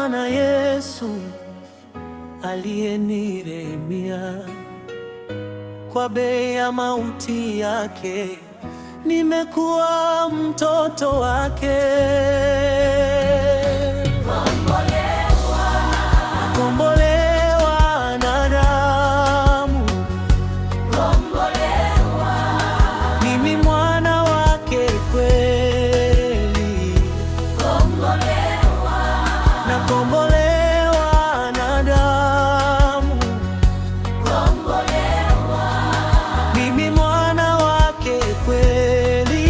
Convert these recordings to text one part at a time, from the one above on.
na Yesu aliyenirehemia. Kwa bei ya mauti yake nimekuwa mtoto wake. Kombolewa na damu, mimi mwana wake kweli. Nakombolewa na damu, mimi mwana wake kweli.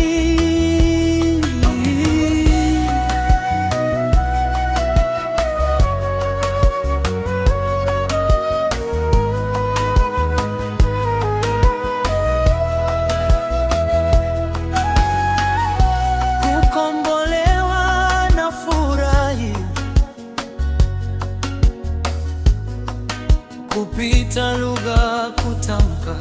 Kukombolewa na furahi, kupita lugha kutamka,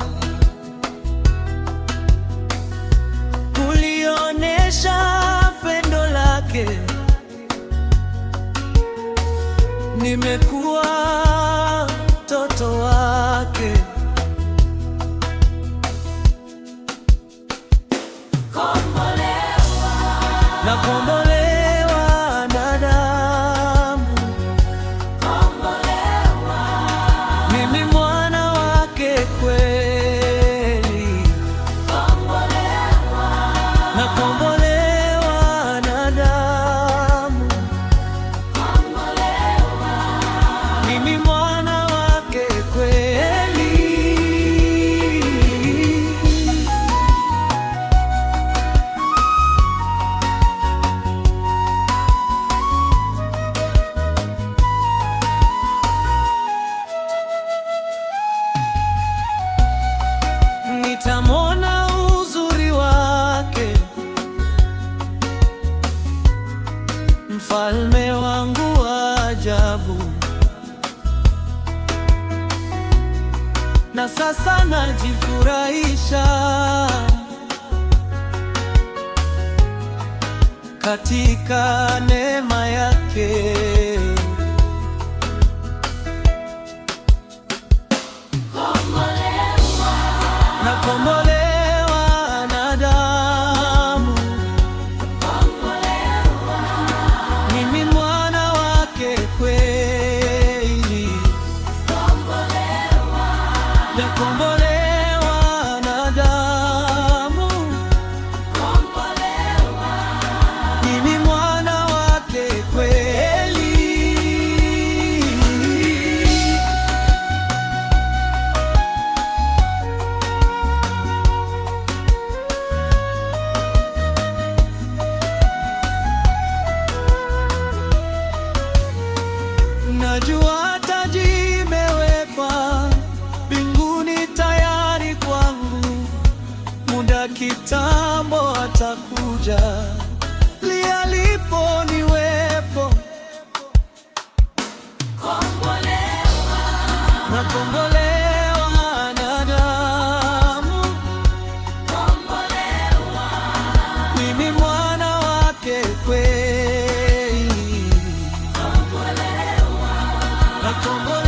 kulionesha pendo lake. Nimekuwa mtoto wake. Nakombolewa na damu, mimi mwana wake kweli. Nakombolewa na damu, mimi mwana wake kweli. Nitamwona uzuri wake, mfalme wangu wa ajabu. Na sasa najifurahisha katika neema yake. Nakombolewa na damu, mimi mwana wake kweli. Nakombolewa na damu, mimi mwana wake kweli. Najua taji imewekwa mbinguni tayari kwangu, muda kitambo atakuja, lialipo niwepo. Nakombolewa na damu, mimi mwana wake kweli. Nakombolewa